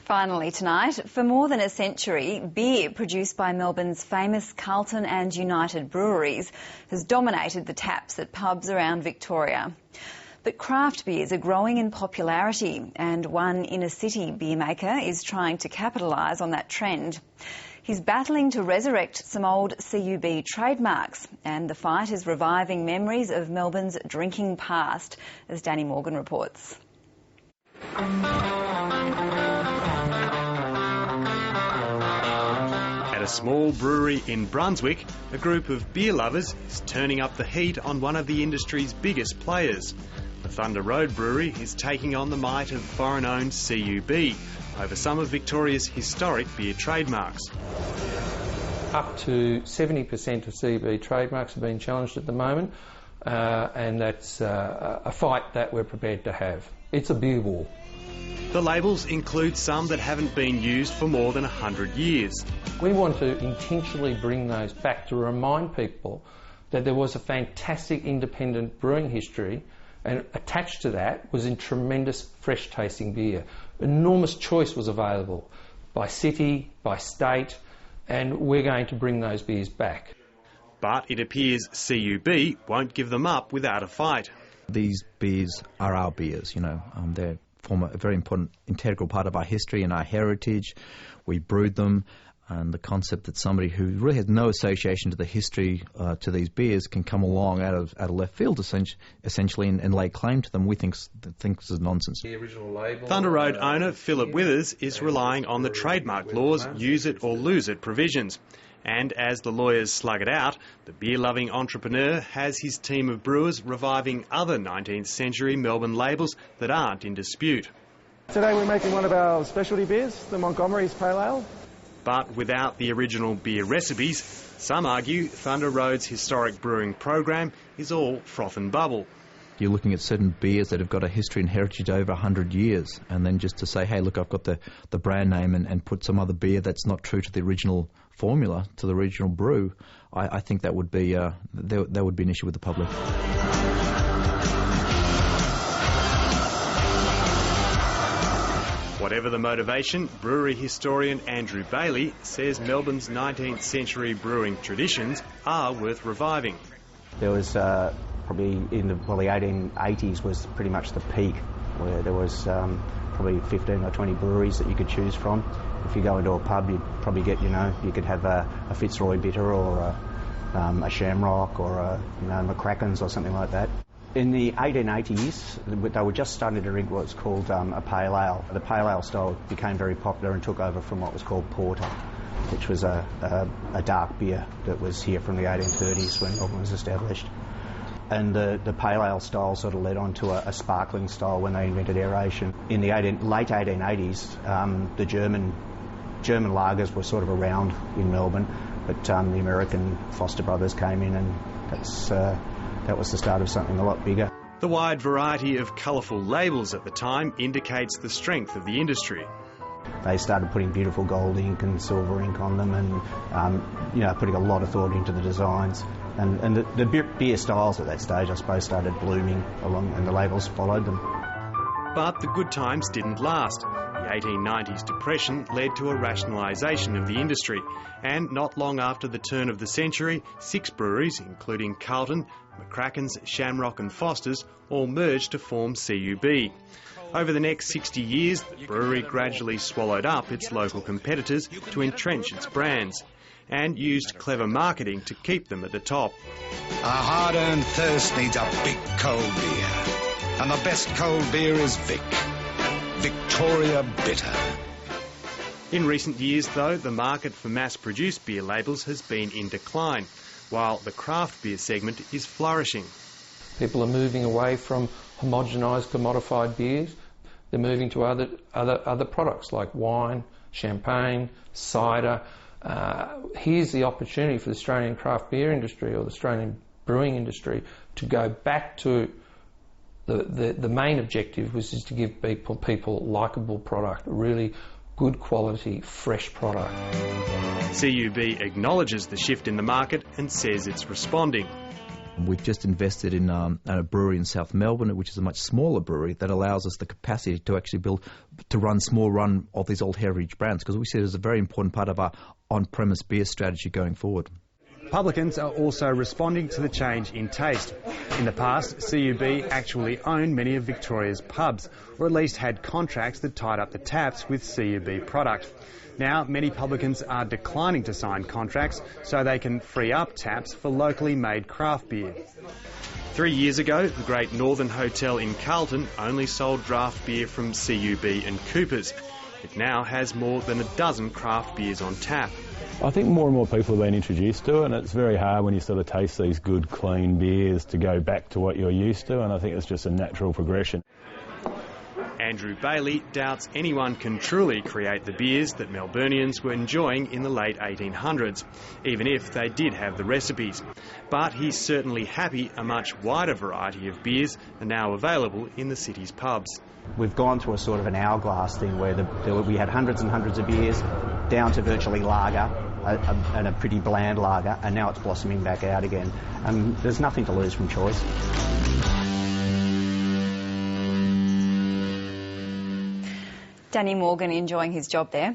Finally tonight, for more than a century, beer produced by Melbourne's famous Carlton and United breweries has dominated the taps at pubs around Victoria. But craft beers are growing in popularity, and one inner-city beer maker is trying to capitalise on that trend. He's battling to resurrect some old CUB trademarks, and the fight is reviving memories of Melbourne's drinking past, as Danny Morgan reports. At a small brewery in Brunswick, a group of beer lovers is turning up the heat on one of the industry's biggest players. The Thunder Road Brewery is taking on the might of foreign-owned CUB over some of Victoria's historic beer trademarks. Up to 70% of CUB trademarks have been challenged at the moment, and that's a fight that we're prepared to have. It's a beer war. The labels include some that haven't been used for more than 100 years. We want to intentionally bring those back to remind people that there was a fantastic independent brewing history, and attached to that was a tremendous fresh tasting beer. Enormous choice was available by city, by state, and we're going to bring those beers back. But it appears CUB won't give them up without a fight. These beers are our beers, they form a very important integral part of our history and our heritage. We brewed them, and the concept that somebody who really has no association to the history to these beers can come along out of left field essentially and lay claim to them, we think this is nonsense. The original label, Thunder Road owner Philip Withers is relying on the trademark law's use it or lose it provisions. And as the lawyers slug it out, the beer-loving entrepreneur has his team of brewers reviving other 19th century Melbourne labels that aren't in dispute. Today we're making one of our specialty beers, the Montgomery's Pale Ale. But without the original beer recipes, some argue Thunder Road's historic brewing program is all froth and bubble. You're looking at certain beers that have got a history and heritage over 100 years, and then just to say, hey, look, I've got the brand name and put some other beer that's not true to the original formula, to the original brew, I think that would be that would be an issue with the public. Whatever the motivation, brewery historian Andrew Bailey says Melbourne's 19th century brewing traditions are worth reviving. There was probably in the 1880s was pretty much the peak, where there was probably 15 or 20 breweries that you could choose from. If you go into a pub, you'd probably get, you could have a Fitzroy Bitter or a Shamrock or a McCracken's or something like that. In the 1880s, they were just starting to drink what's called a pale ale. The pale ale style became very popular and took over from what was called porter, which was a dark beer that was here from the 1830s when Melbourne was established. And the pale ale style sort of led on to a sparkling style when they invented aeration. In the late 1880s, the German lagers were sort of around in Melbourne, but the American Foster Brothers came in, and that was the start of something a lot bigger. The wide variety of colourful labels at the time indicates the strength of the industry. They started putting beautiful gold ink and silver ink on them, and putting a lot of thought into the designs. And the beer styles at that stage, I suppose, started blooming along, and the labels followed them. But the good times didn't last. The 1890s depression led to a rationalisation of the industry, and not long after the turn of the century, 6 breweries, including Carlton, McCracken's, Shamrock and Foster's, all merged to form CUB. Over the next 60 years, the brewery gradually swallowed up its local competitors to entrench its brands, and used clever marketing to keep them at the top. A hard-earned thirst needs a big cold beer, and the best cold beer is Vic. Victoria Bitter. In recent years, though, the market for mass-produced beer labels has been in decline, while the craft beer segment is flourishing. People are moving away from homogenised, commodified beers. They're moving to other products like wine, champagne, cider. Here's the opportunity for the Australian craft beer industry or the Australian brewing industry to go back to the main objective, which is to give people likeable product, really good quality, fresh product. CUB acknowledges the shift in the market and says it's responding. We've just invested in a brewery in South Melbourne, which is a much smaller brewery that allows us the capacity to actually run small run of these old heritage brands, because we see it as a very important part of our on-premise beer strategy going forward. Publicans are also responding to the change in taste. In the past, CUB actually owned many of Victoria's pubs, or at least had contracts that tied up the taps with CUB product. Now, many publicans are declining to sign contracts so they can free up taps for locally made craft beer. 3 years ago, the Great Northern Hotel in Carlton only sold draft beer from CUB and Coopers. It now has more than a dozen craft beers on tap. I think more and more people have been introduced to it, and it's very hard when you sort of taste these good, clean beers to go back to what you're used to, and I think it's just a natural progression. Andrew Bailey doubts anyone can truly create the beers that Melburnians were enjoying in the late 1800s, even if they did have the recipes. But he's certainly happy a much wider variety of beers are now available in the city's pubs. We've gone through a sort of an hourglass thing where we had hundreds and hundreds of beers down to virtually lager and a pretty bland lager, and now it's blossoming back out again. There's nothing to lose from choice. Danny Morgan enjoying his job there.